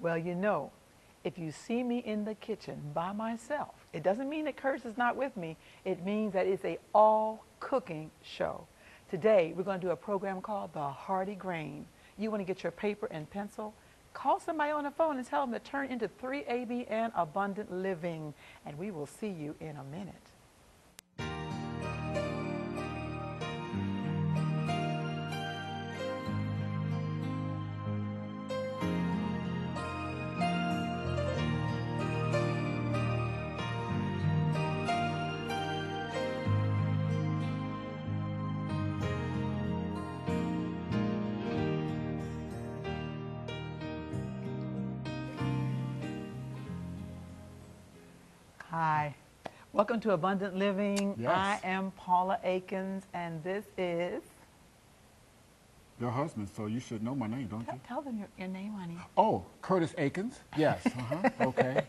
Well, you know, if you see me in the kitchen by myself, it doesn't mean that Curtis is not with me. It means that it's a all cooking show. Today, we're going to do a program called The Hearty Grain. You want to get your paper and pencil? Call somebody on the phone and tell them to turn into 3AB and Abundant Living, and we will see you in a minute. Hi, welcome to Abundant Living. Yes. I am Paula Akins, and this is... Your husband, so you should know my name, don't you? Tell them your name, honey. Oh, Curtis Akins? Yes, okay.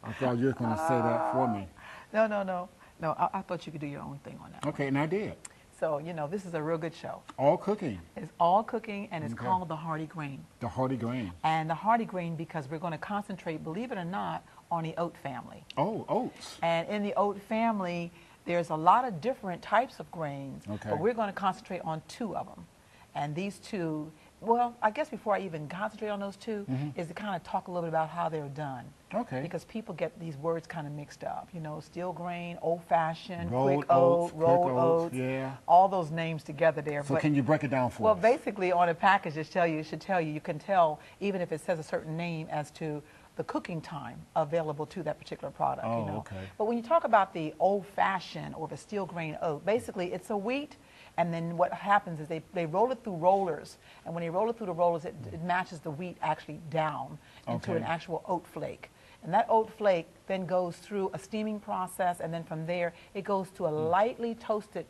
I thought you were going to say that for me. No, I thought you could do your own thing on that. Okay, and I did. So, you know, this is a real good show. All cooking. It's all cooking, and it's Okay. called The Hearty Grain. The Hearty Grain. And the Hearty Grain because we're going to concentrate, believe it or not, on the oat family. Oh, oats. And in the oat family, there's a lot of different types of grains, Okay. but we're going to concentrate on two of them. And these two, well, I guess before I even concentrate on those two, is to kind of talk a little bit about how they're done. Okay. Because people get these words kind of mixed up. You know, steel grain, old-fashioned, Rolled quick oat, oats, rolled quick oats, oats, yeah. all those names together there. So but, can you break it down for well, us? basically on a package, it should tell you, you can tell even if it says a certain name as to the cooking time available to that particular product. Oh, you know? okay. But when you talk about the old-fashioned or the steel grain oat, basically it's a wheat, and then what happens is they roll it through rollers, and when they roll it through the rollers, it matches the wheat actually down into Okay. an actual oat flake. And that oat flake then goes through a steaming process, and then from there it goes to a lightly toasted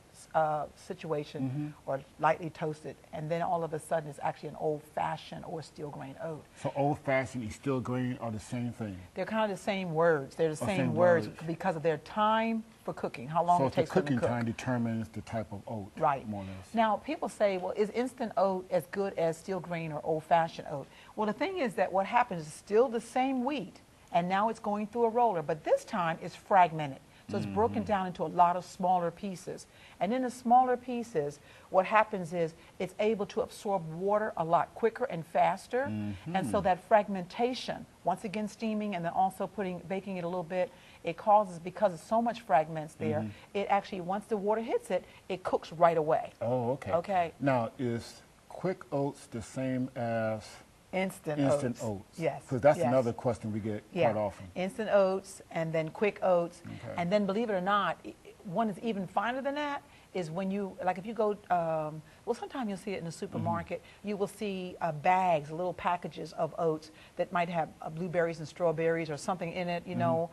situation, or lightly toasted, and then all of a sudden it's actually an old-fashioned or steel grain oat. So old-fashioned and steel grain are the same thing? They're kind of the same words. They're the same same words words. because of their time for cooking, how long So it the takes them to cooking cook. time determines the type of oat, Right. more or less. Now, people say, well, is instant oat as good as steel grain or old-fashioned oat? Well, the thing is that what happens is still the same wheat, and now it's going through a roller, but this time it's fragmented. So it's broken down into a lot of smaller pieces. And in the smaller pieces, what happens is it's able to absorb water a lot quicker and faster. And so that fragmentation, once again steaming and then also baking it a little bit, it causes, because of so much fragments there, it actually, once the water hits it, it cooks right away. Oh, okay. Okay. Now, is quick oats the same as Instant oats? Yes. Because that's yes. another question we get quite often. Instant oats and then quick oats. Okay. And then, believe it or not, one is even finer than that is when you, like if you go, well, sometimes you'll see it in the supermarket, you will see bags, little packages of oats that might have blueberries and strawberries or something in it, you know,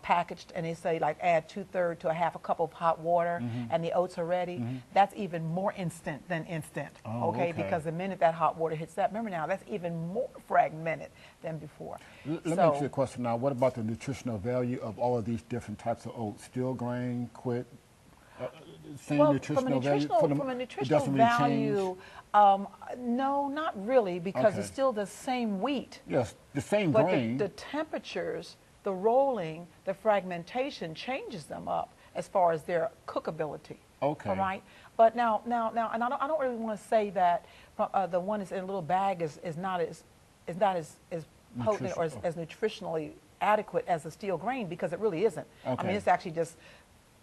packaged, and they say like add 2/3 to a half a cup of hot water and the oats are ready. That's even more instant than instant, Oh, okay? okay. Because the minute that hot water hits that, remember now, that's even more fragmented than before. Let me ask you a question now. What about the nutritional value of all of these different types of oats? Steel grain, quick, same Well, nutritional value? from a nutritional value, no, not really, because Okay. it's still the same wheat. Yes, the same But grain. the temperatures, the rolling, the fragmentation changes them up as far as their cookability. Okay. All right. But now, and I don't really want to say that the one that's in a little bag is not as potent or as nutritionally adequate as the steel grain, because it really isn't. I Okay. mean, it's actually just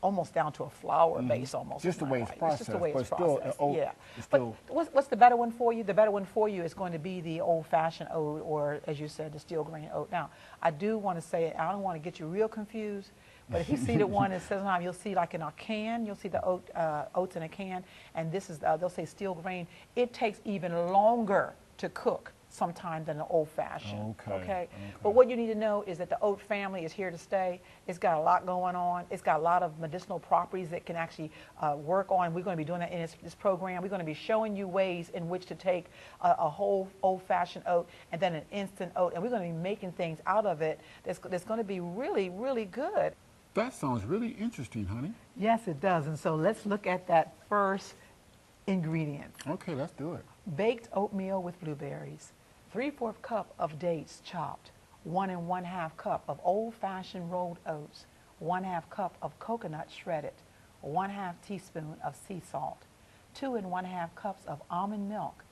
almost down to a flour base almost. Just the way it's processed, It's just the way but it's still, processed. oat Yeah. is But still- what's the better one for you? The better one for you is going to be the old-fashioned oat, or as you said, the steel grain oat. Now, I do want to say, I don't want to get you real confused, but if you see the one that says, you'll see like in a can, you'll see the oats in a can, and this is, they'll say steel grain. It takes even longer to cook sometimes than the old-fashioned. Okay. But what you need to know is that the oat family is here to stay. It's got a lot going on. It's got a lot of medicinal properties that can actually work on. We're going to be doing that in this program. We're going to be showing you ways in which to take a whole old-fashioned oat and then an instant oat, and we're going to be making things out of it that's going to be really, really good. That sounds really interesting, honey. Yes, it does. And so let's look at that first ingredient. Okay, let's do it. Baked oatmeal with blueberries. 3/4 cup of dates chopped, 1 1/2 cup of old-fashioned rolled oats, 1/2 cup of coconut shredded, 1/2 teaspoon of sea salt, 2 1/2 cups of almond milk,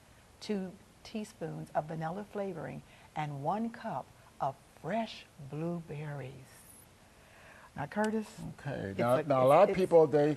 2 teaspoons of vanilla flavoring, and 1 cup of fresh blueberries. Now, Curtis. Okay. Now a lot of people, they,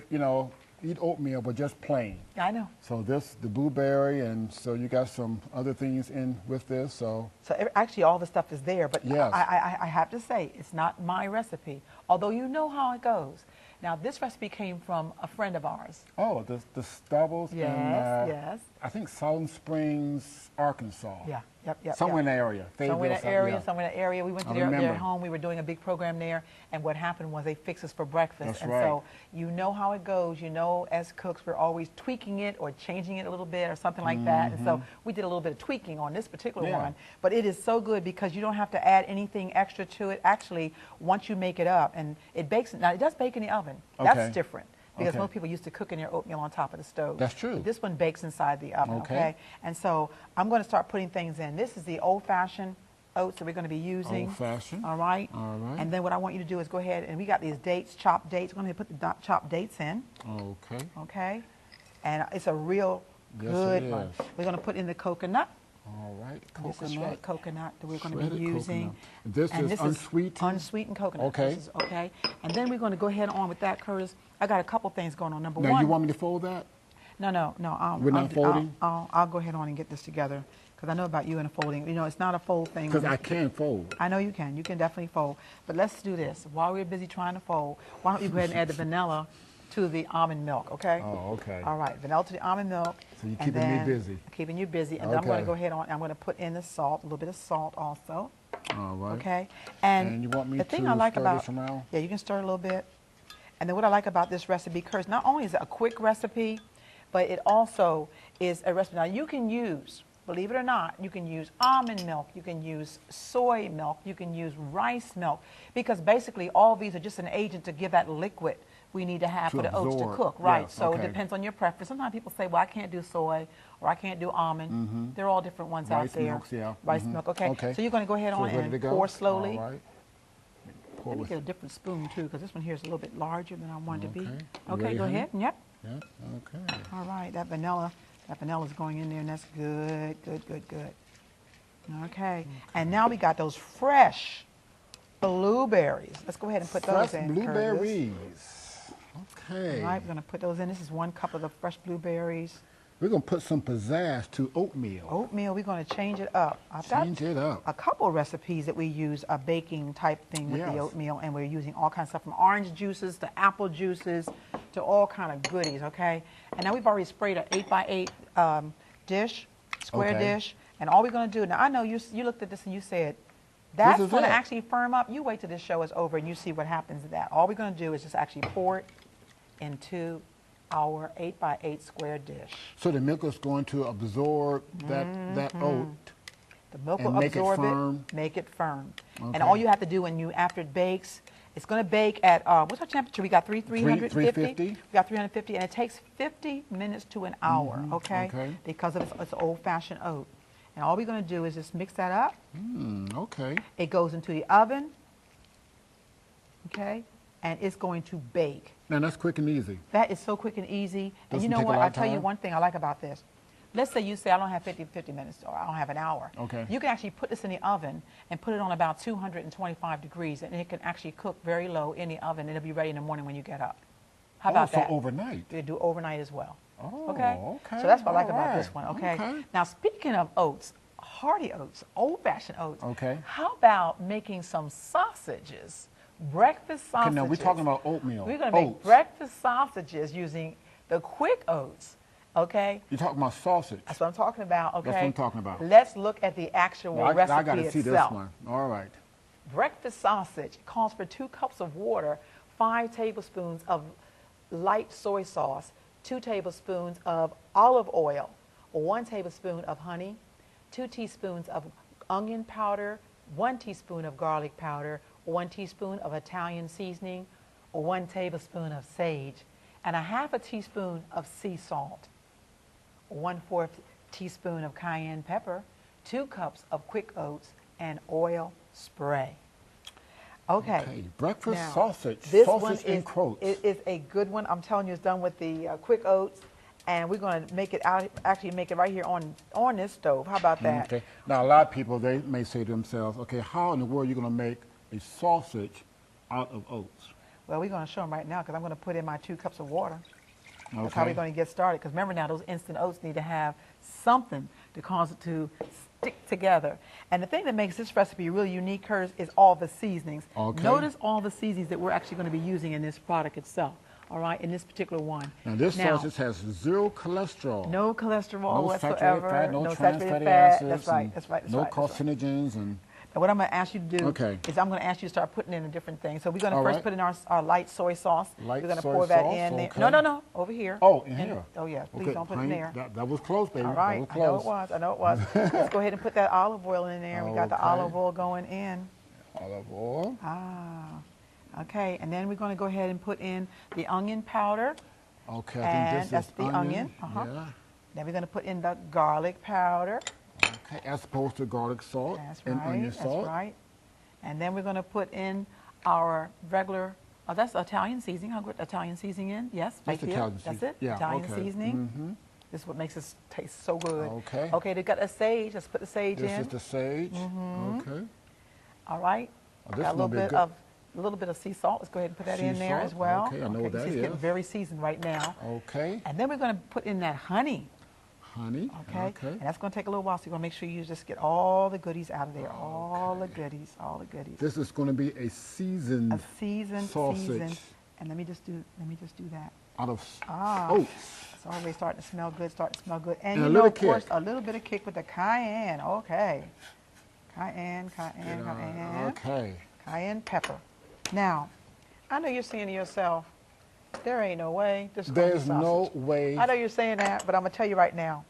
eat oatmeal, but just plain. I know. So the blueberry, and so you got some other things in with this, so. So actually all the stuff is there, but Yes. I have to say, it's not my recipe, although you know how it goes. Now, this recipe came from a friend of ours. Oh, the Stubbles in, Yes. I think Silent Springs, Arkansas. Yeah, yep. Somewhere in the area. Somewhere in Fayetteville, the area. We went to their home. We were doing a big program there, and what happened was they fixed us for breakfast. That's and right. so you know how it goes. You know, as cooks, we're always tweaking it or changing it a little bit or something like that. And so we did a little bit of tweaking on this particular one. But it is so good because you don't have to add anything extra to it. Actually, once you make it up, and it bakes. Now, it does bake in the oven. That's different. Because most people used to cooking their oatmeal on top of the stove. That's true. But this one bakes inside the oven, okay? And so I'm going to start putting things in. This is the old-fashioned oats that we're going to be using. Old-fashioned. All right? All right. And then what I want you to do is go ahead, and we got these dates, chopped dates. We're going to put the chopped dates in. Okay. Okay? And it's a real good one. We're going to put in the coconut. All right, This is shredded coconut that we're going to be Shredded using. This is unsweetened? Unsweetened coconut. Okay. This is, okay. And then we're going to go ahead on with that, Curtis. I got a couple things going on. Number Now, one. you want me to fold that? No. We're not folding? I'll go ahead on and get this together because I know about you and the folding. You know, it's not a fold thing. Because I can fold. I know you can. You can definitely fold. But let's do this. While we're busy trying to fold, why don't you go ahead and add the vanilla to the almond milk, okay? Oh, okay. All right, vanilla to the almond milk. So you're keeping me busy. Keeping you busy. And then I'm going to go ahead on, I'm going to put in the salt, a little bit of salt also. All right. Okay? And you want me the thing to I like stir about, this around? Yeah, you can stir it a little bit. And then what I like about this recipe, Curtis, not only is it a quick recipe, but it also is a recipe. Now, you can use, believe it or not, you can use almond milk, you can use soy milk, you can use rice milk, because basically all these are just an agent to give that liquid we need to have for the oats to cook, right? Yes, so it depends on your preference. Sometimes people say, well, I can't do soy or I can't do almond. They're all different ones out there. Rice milk, Rice milk, okay. So you're going to go ahead on and pour slowly. All right. Let me get a different spoon too, because this one here is a little bit larger than I want it to be. You Okay, ready, go honey? ahead. Yep. Yep, okay. All right, that vanilla is going in there, and that's good. Okay, and now we got those fresh blueberries. Let's go ahead and put those in. Blueberries. Okay. All right, we're going to put those in. This is 1 cup of the fresh blueberries. We're going to put some pizzazz to oatmeal. Oatmeal, we're going to change it up. I've Change it up. a couple recipes that we use a baking type thing with the oatmeal, and we're using all kinds of stuff from orange juices to apple juices to all kind of goodies, okay? And now we've already sprayed an 8x8 dish, square dish, and all we're going to do, now I know you looked at this and you said, that's going to actually firm up. You wait till this show is over and you see what happens to that. All we're going to do is just actually pour it into our 8x8 square dish. So the milk is going to absorb that oat. The milk and will make absorb it firm. Make it firm. Okay. And all you have to do after it bakes, it's going to bake at, what's our temperature? We got 350? 350. We got 350, and it takes 50 minutes to an hour, okay? Okay. Because of its old-fashioned oat. And all we're going to do is just mix that up. Okay. It goes into the oven, okay? And it's going to bake. Now that's quick and easy. That is so quick and easy. And you Doesn't know take a what? lot I'll of tell you time? one thing I like about this. Let's say you say, I don't have 50 minutes, or I don't have an hour. Okay. You can actually put this in the oven and put it on about 225 degrees, and it can actually cook very low in the oven, and it'll be ready in the morning when you get up. How about that? So overnight. You do overnight as well. Oh, okay? okay. So that's what I like All about this right. one, okay? Okay. Now, speaking of oats, Hearty oats, old-fashioned oats. Okay. How about making some sausages, breakfast sausages? Okay, now we're talking about oatmeal. We're going to make breakfast sausages using the quick oats, okay? You're talking about sausage. That's what I'm talking about, okay? That's what I'm talking about. Let's look at the actual recipe I got to see this itself. one. All right. Breakfast sausage calls for 2 cups of water, 5 tablespoons of light soy sauce, 2 tablespoons of olive oil, 1 tablespoon of honey, 2 teaspoons of onion powder, 1 teaspoon of garlic powder, 1 teaspoon of Italian seasoning, 1 tablespoon of sage, and a half a teaspoon of sea salt, 1/4 teaspoon of cayenne pepper, 2 cups of quick oats, and oil spray. Okay. Breakfast Now, sausage. This sausage one in quotes. it is a good one. I'm telling you, it's done with the quick oats, and we're going to make it out. Actually, make it right here on this stove. How about that? Okay. Now, a lot of people, they may say to themselves, okay, how in the world are you going to make a sausage out of oats? Well, we're going to show them right now because I'm going to put in my 2 cups of water. That's how Okay. we're going to get started. Because remember now, those instant oats need to have something to cause it to stick together. And the thing that makes this recipe really unique, Curtis, is all the seasonings. Okay. Notice all the seasonings that we're actually going to be using in this product itself. All right, in this particular one. Now, this sausage has 0 cholesterol. No cholesterol No whatsoever. saturated fat, no trans saturated fatty fat. acids. That's right. and That's right. That's no right. That's right. carcinogens and. Now, what I'm going to ask you to do Okay. is I'm going to ask you to start putting in a different thing. So we're going to All first right. put in our light soy sauce. Light we're going to soy pour that sauce, in there. okay. No, over here. Oh, in here. Oh, yeah. Please Okay, don't put it in there. That was close, baby. All right. That was close. I know it was. Let's go ahead and put that olive oil in there. We got the Okay. olive oil going in. Olive oil. Okay. And then we're going to go ahead and put in the onion powder. Okay, I And think this that's is the onion. Yeah. Then we're going to put in the garlic powder. Okay, as opposed to garlic salt That's and right. onion salt. That's right. And then we're going to put in our regular, that's Italian seasoning. I'll put Italian seasoning in. Yes, right Just here. Italian That's seasoning. it. Yeah, Italian okay. seasoning. Mhm. This is what makes this taste so good. Okay. Okay, they've got a sage. Let's put the sage This in. is the sage. Okay. All right. Oh, this Got is gonna be good. a little bit of sea salt. Let's go ahead and put that Sea in there salt, as well. okay, I know what that It's getting is. very seasoned right now. Okay. And then we're going to put in that honey. Honey. Okay. And that's going to take a little while, so you're going to make sure you just get all the goodies out of there. All the goodies, all the goodies. This is going to be a seasoned A seasoned, sausage and let me just do that. out of It's oats. already starting to smell good, And And a you know, little of course, kick. a little bit of kick with the cayenne. Okay. Cayenne. Okay. Cayenne pepper. Now, I know you're saying to yourself, there ain't no way this is gonna be There's no sausage. way. I know you're saying that, but I'm going to tell you right now,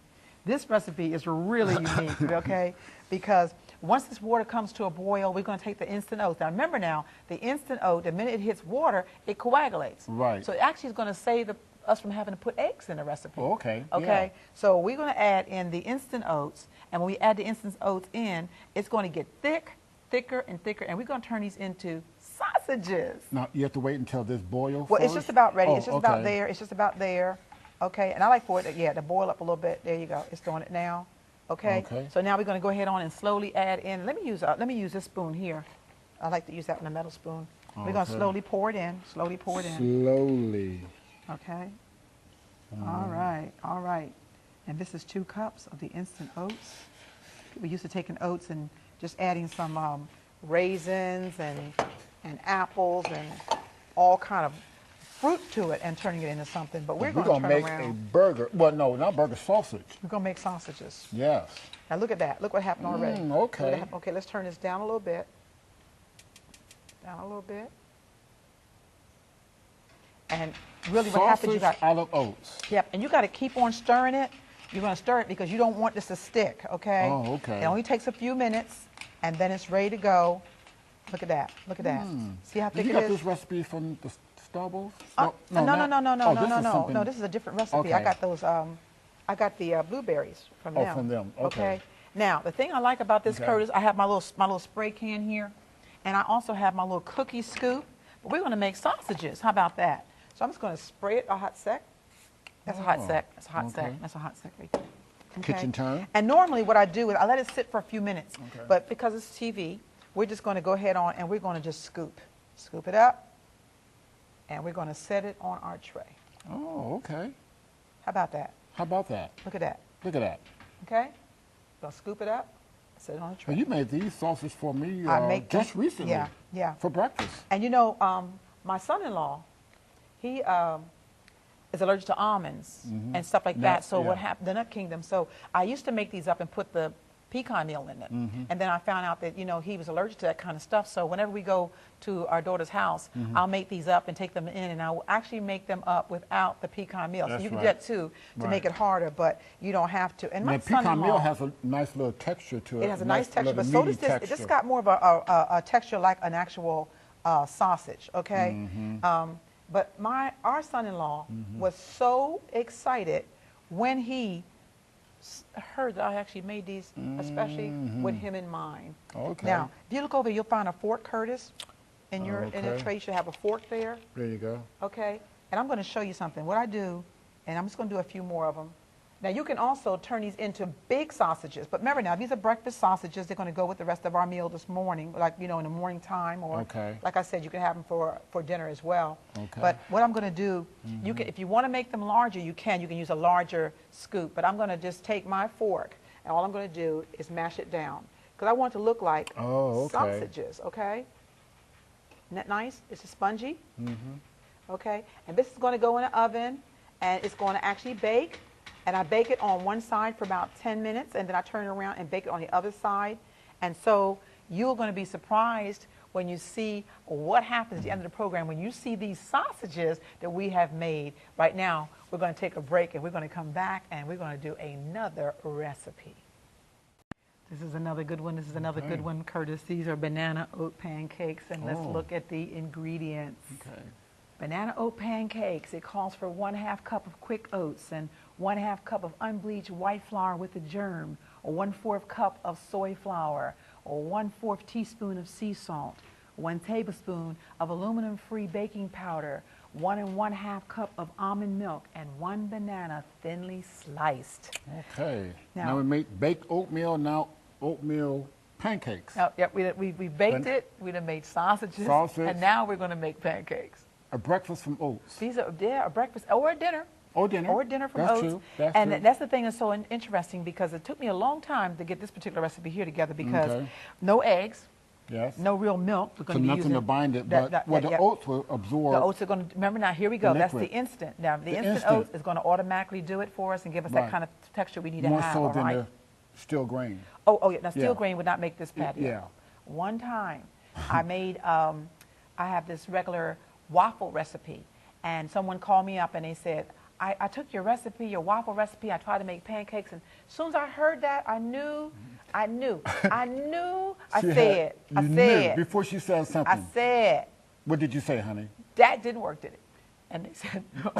this recipe is really unique, okay? Because once this water comes to a boil, we're going to take the instant oats. Now, remember now, the instant oat, the minute it hits water, it coagulates. Right. So it actually is going to save us from having to put eggs in the recipe. Oh, okay, Okay? yeah. So we're going to add in the instant oats, and when we add the instant oats in, it's going to get thicker, and we're going to turn these into sausages. Now, you have to wait until this boils Well, it's just about ready. Oh, It's just about okay. there. It's just about there. Okay, and I like for it, to boil up a little bit. There you go. It's doing it now. Okay. Okay. So now we're going to go ahead on and slowly add in. Let me use this spoon here. I like to use that one, a metal spoon. We're going to Okay. slowly pour it in. Slowly pour it in. Slowly. Okay. All right. And this is 2 cups of the instant oats. We used to taking oats and just adding some raisins and apples and all kind of fruit to it and turning it into something. But we're going to turn make around. a burger. Well, no, not burger, sausage. We're going to make sausages. Yes. Now look at that. Look what happened already. Okay. Look what happened. Okay, let's turn this down a little bit. Down a little bit. And really what happens, you Sausage got... out of oats. Yep, and you got to keep on stirring it. You're going to stir it because you don't want this to stick, okay? Oh, okay. It only takes a few minutes, and then it's ready to go. Look at that. Look at that. See how thick You it got is? this recipe from the Starbucks? No. something- This is a different recipe. Okay. I got those. I got the blueberries from Oh, them. from them. Okay. Now the thing I like about this, Okay. Curtis, I have my little spray can here, and I also have my little cookie scoop. But we're going to make sausages. How about that? So I'm just going to spray it a hot sec. That's a hot sec. That's a hot sec. okay. That's a hot sec right there. Kitchen time? And normally what I do is I let it sit for a few minutes. Okay. But because it's TV, we're just going to go ahead on and we're going to just scoop it up, and we're going to set it on our tray. Oh, okay. How about that? How about that? Look at that. Look at that. Okay? Gonna scoop it up, set it on the tray. Well, you made these sausages for me I make just them- recently. yeah. For breakfast. And you know, my son-in-law, he is allergic to almonds and stuff like that. Nuts, So what yeah. happened? The nut kingdom. So I used to make these up and put the pecan meal in it. And then I found out that, he was allergic to that kind of stuff. So whenever we go to our daughter's house, I'll make these up and take them in, and I will actually make them up without the pecan meal. That's so you can right. do that too to Right. make it harder, but you don't have to. And And my the pecan son-in-law, meal has a nice little texture to it. it has a nice texture, but little so meaty does this. texture. This got more of a texture like an actual sausage, okay? But our son-in-law was so excited when he heard that I actually made these especially with him in mind. Okay. Now, if you look over, you'll find a fork, Curtis, in your in the Okay. tray. You should have a fork there. There you go. Okay. And I'm going to show you something. What I do, and I'm just going to do a few more of them. Now, you can also turn these into big sausages. But remember now, these are breakfast sausages. They're going to go with the rest of our meal this morning, like, you know, in the morning time. Or, like I said, you can have them for dinner as well. Okay. But what I'm going to do, you can, if you want to make them larger, you can. You can use a larger scoop. But I'm going to just take my fork, and all I'm going to do is mash it down. Because I want it to look like sausages, okay? Isn't that nice? It's spongy. Okay? And this is going to go in the oven, and it's going to actually bake. And I bake it on one side for about 10 minutes, and then I turn it around and bake it on the other side. And so you're going to be surprised when you see what happens at the end of the program, when you see these sausages that we have made. Right now, we're going to take a break, and we're going to come back, and we're going to do another recipe. This is another good one. This is another good one, Curtis. These are banana oat pancakes, and let's look at the ingredients. Okay. Banana oat pancakes, it calls for 1/2 cup of quick oats and 1/2 cup of unbleached white flour with a germ, or 1/4 cup of soy flour, or 1/4 teaspoon of sea salt, 1 tablespoon of aluminum-free baking powder, 1 1/2 cup of almond milk, and 1 banana thinly sliced. Okay. Now Now we make baked oatmeal, now oatmeal pancakes. Now, yep, we baked it, we done made sausages, and now we're going to make pancakes. A breakfast from oats. These are, yeah, a breakfast or a dinner. Or dinner. Or dinner from That's oats. true. That's and true. that's the thing that's so interesting, because it took me a long time to get this particular recipe here together, because no eggs, Yes. no real milk. We're So going to be nothing using to bind it, but the oats will absorb. The oats are going to, remember now, here we go. That's the liquid. instant. Now, the instant instant. oats is going to automatically do it for us and give us that kind of texture we need to More have. so all than right? the steel grain. Oh, yeah. Now, steel Yeah. grain would not make this patio. Yeah. One time, I made, I have this regular waffle recipe, and someone called me up and they said, I took your recipe, your waffle recipe, I tried to make pancakes, and as soon as I heard that, I knew, I said, Before she said something. I said, What did you say, honey? that didn't work, did it? And they said, no,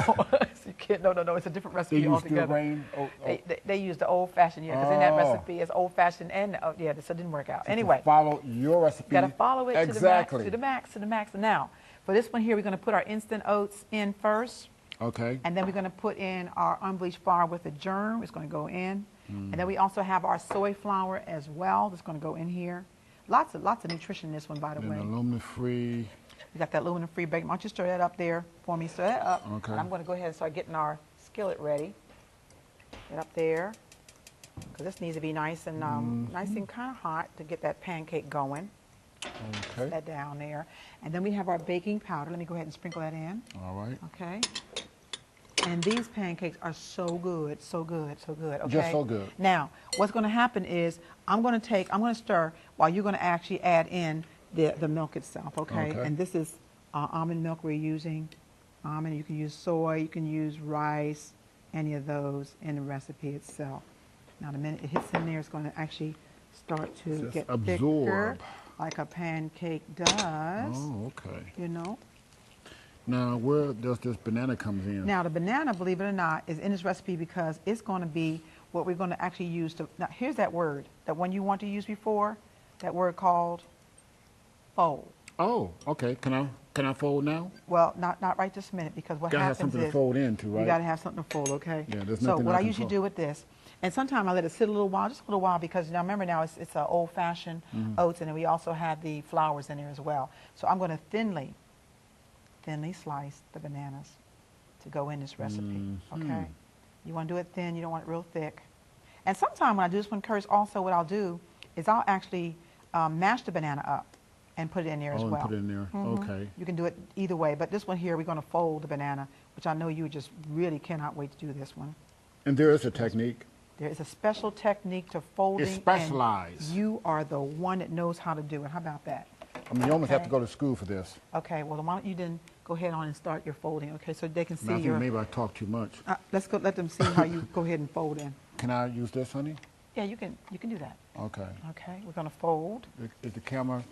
you can't, no, it's a different recipe They use altogether. steel grain? They used the old-fashioned, because in that recipe, it's old-fashioned, and, so it didn't work out. So anyway. follow your recipe. Got to follow it exactly. to the max. Now, for this one here, we're going to put our instant oats in first. Okay. And then we're going to put in our unbleached flour with a germ. It's going to go in. And then we also have our soy flour as well. That's going to go in here. Lots of nutrition in this one, by the way. Aluminum-free. We got that aluminum-free baking. Why don't you stir that up there for me? Stir that up. Okay. And I'm going to go ahead and start getting our skillet ready. Get up there, because this needs to be nice and nice and kind of hot to get that pancake going. Okay. Put that down there. And then we have our baking powder. Let me go ahead and sprinkle that in. All right. Okay. And these pancakes are so good, so good, so good. Okay. Just so good. Now, what's going to happen is I'm going to stir while you're going to actually add in the milk itself. Okay. Okay. And this is almond milk we're using. Almond. You can use soy. You can use rice. Any of those in the recipe itself. Now, the minute it hits in there, it's going to actually start to Just get absorb. thicker, like a pancake does. Oh, okay. You know. Now, where does this banana comes in? Now, the banana, believe it or not, is in this recipe because it's going to be what we're going to actually use to. Now, here's that word, that one you want to use before, that word called fold. Oh, okay. Can I fold now? Well, not right this minute, because what Gotta have happens something is to fold into, right? you got to have something to fold, okay? Yeah, there's so nothing what I I can usually fold. do with this, and sometimes I let it sit a little while, just a little while, because now remember now it's an old-fashioned oats, and then we also have the flours in there as well. So I'm going to thinly slice the bananas to go in this recipe, okay? You want to do it thin, you don't want it real thick. And sometimes when I do this one, Curtis, also what I'll do is I'll actually mash the banana up and put it in there as and well. put it in there. Okay. You can do it either way, but this one here, we're going to fold the banana, which I know you just really cannot wait to do this one. And there is a technique. There is a special technique to folding. It's specialized. And you are the one that knows how to do it. How about that? I mean, you almost have to go to school for this. Okay, well, why don't you then go ahead on and start your folding, okay, so they can see Now, I think your... maybe I talk too much. let's go, let them see how you go ahead and fold in. Can I use this, honey? Yeah, you can do that. Okay. Okay, we're going to fold. Is the camera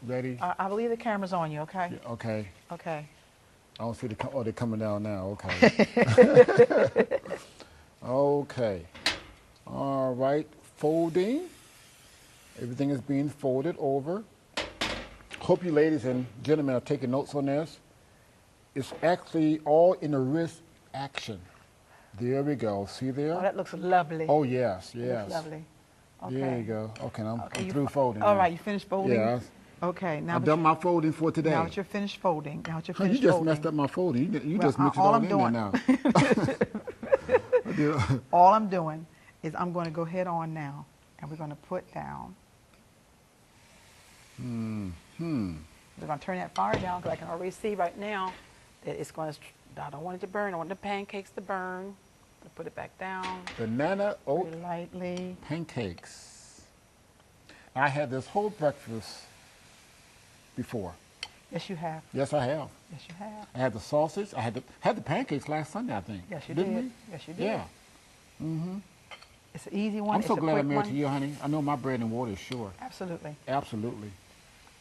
ready? I believe the camera's on you, okay? Yeah, okay. Okay. I don't see they're coming down now. Okay. Okay. All right, folding. Everything is being folded over. Hope you ladies and gentlemen are taking notes on this. It's actually all in the wrist action. There we go. See there? Oh, that looks lovely. Oh, yes, That yes. looks lovely. Okay. There you go. Okay, I'm you through folding. All now. right, you finished folding? Yes. Okay, now I've done my folding for today. now that you're finished folding, now that you're Huh, you finished just folding. messed up my folding. You Well, just mixed it all all I'm in doing- there now. All I'm doing is I'm going to go head on now, and we're going to put down. We're going to turn that fire down because I can already see right now that it's going to. I don't want it to burn. I want the pancakes to burn. I'll put it back down. Banana oat Very lightly. pancakes. I had this whole breakfast before. Yes, you have. Yes, I have. Yes, you have. I had the sausage. I had the pancakes last Sunday, I think. Yes, you Didn't did. we? Yes, you did. Yeah. It's an easy one. I'm It's so a glad I quick married one. to you, honey. I know my bread and water is sure. Absolutely. Absolutely.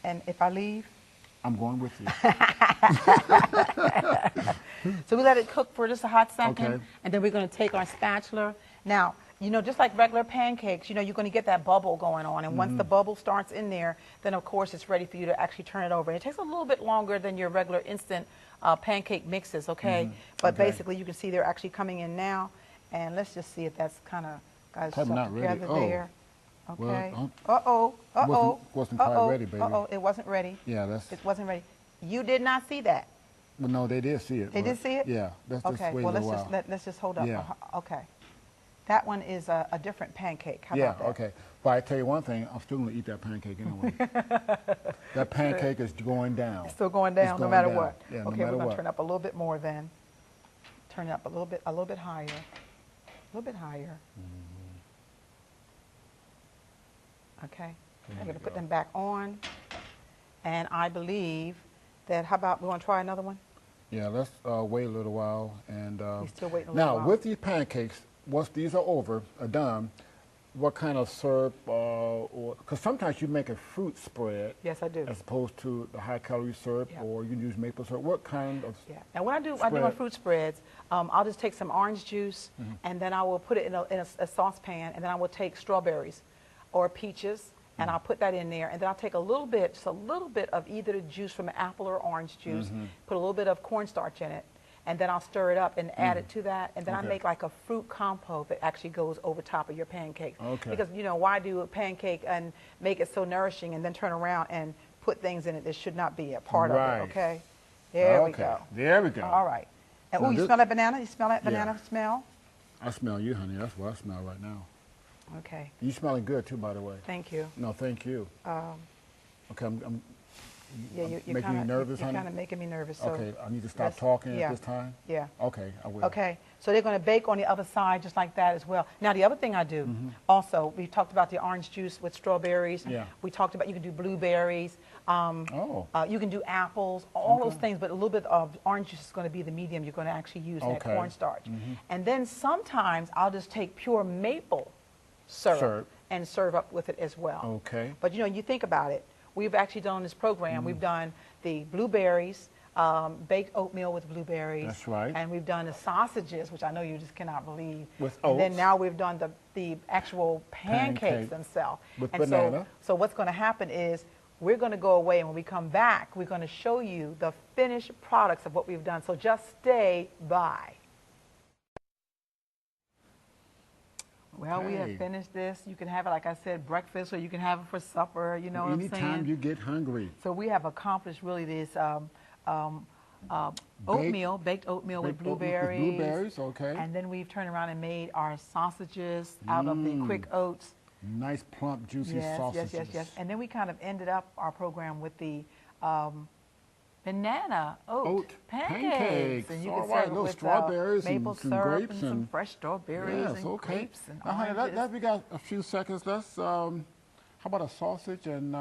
And if I leave, I'm going with you. so we let it cook for just a hot second, Okay. and then we're going to take our spatula. Now, you know, just like regular pancakes, you know, you're going to get that bubble going on, and once the bubble starts in there, then of course it's ready for you to actually turn it over. It takes a little bit longer than your regular instant pancake mixes, okay? But Okay. basically, you can see they're actually coming in now, and let's just see if that's kind of guys Probably stuck not ready. together Oh. there. Well, Okay. don't- Uh-oh. Wasn't quite ready, baby. Uh-oh. It wasn't ready. Yeah, that's. It wasn't ready. You did not see that. Well, no, they did see it. They but- did see it? Yeah. Let's just Okay, wait well, a little while. let's just hold up. Yeah. Okay. That one is a different pancake. How Yeah, about that? okay. But I tell you one thing, I'm still going to eat that pancake anyway. That pancake is going down. It's still going down It's no going matter down. what. Yeah, no Okay, matter we're going what. to turn up a little bit more then. Turn it up a little bit higher. A little bit higher. Okay. I'm going to put them back on. And I believe that, how about, we want to try another one? Yeah, let's wait a little while. And We're still waiting a now, little while. with these pancakes, once these are over, are done, what kind of syrup, or because sometimes you make a fruit spread Yes, I do. as opposed to the high-calorie syrup, Yeah. or you can use maple syrup. What kind of? Yeah. Now, when I do my Spread. fruit spreads, I'll just take some orange juice, and then I will put it in a saucepan, and then I will take strawberries or peaches, and I'll put that in there, and then I'll take a little bit, just a little bit of either the juice from an apple or orange juice, put a little bit of cornstarch in it, and then I'll stir it up and add it to that, and then I Okay. make like a fruit compote that actually goes over top of your pancakes. Okay. Because, you know, why do a pancake and make it so nourishing and then turn around and put things in it that should not be a part Right. of it, okay? There we Okay, go. there we go. All right. And, Now ooh, you this- smell that banana? You smell that Yeah. banana smell? I smell you, honey. That's what I smell right now. Okay. You smelling good too, by the way. Thank you. No, thank you. Okay, I'm Yeah, you're making you kind of nervous, You're honey? kind of making me nervous. So okay, I need to stop let's- talking yeah. at this time. Yeah. Okay, I will. Okay. So they're going to bake on the other side just like that as well. Now, the other thing I do, also, we talked about the orange juice with strawberries. Yeah. We talked about you can do blueberries. Oh. You can do apples, all those Okay. things, but a little bit of orange juice is going to be the medium you're going to actually use that Okay. cornstarch. And then sometimes I'll just take pure maple syrup and serve up with it as well. Okay. But you know, you think about it. We've actually done this program. We've done the blueberries, baked oatmeal with blueberries. That's right. And we've done the sausages, which I know you just cannot believe. With And then oats. now we've done the actual pancakes Pancake themselves. with and banana. So what's going to happen is we're going to go away, and when we come back, we're going to show you the finished products of what we've done. So just stay by. Well, we have Okay. finished this. You can have it, like I said, breakfast, or you can have it for supper. You know what I'm saying? Anytime you get hungry. So we have accomplished really this oatmeal, baked oatmeal with Baked oatmeal with blueberries. blueberries, okay. And then we've turned around and made our sausages out of the quick oats. Nice, plump, juicy Yes, sausages. yes, yes, yes. And then we kind of ended up our program with the banana oat Oat pancakes. And you All can right, serve it little with strawberries and maple some syrup grapes and some and- fresh strawberries Yes, and okay. grapes and Now, honey, oranges. we got a few seconds. Let's, how about a sausage and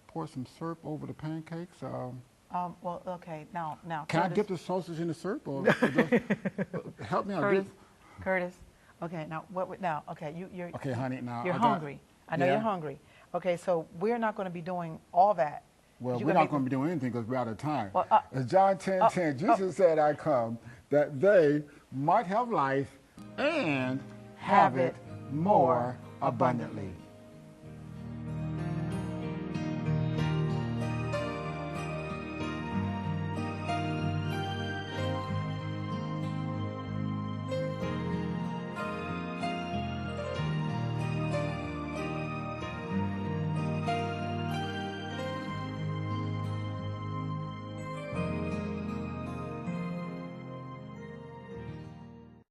pour some syrup over the pancakes? Well, okay, now. Can I Curtis- dip the sausage in the syrup? Or just, help me out. Curtis, okay, now okay, you're Okay, honey, now you're I got- hungry. I know Yeah. you're hungry. Okay, so we're not going to be doing all that. Well, You're we're gonna not going to be doing anything because we're out of time. Well, As John 10:10, Jesus said, I come, that they might have life and have it more abundantly.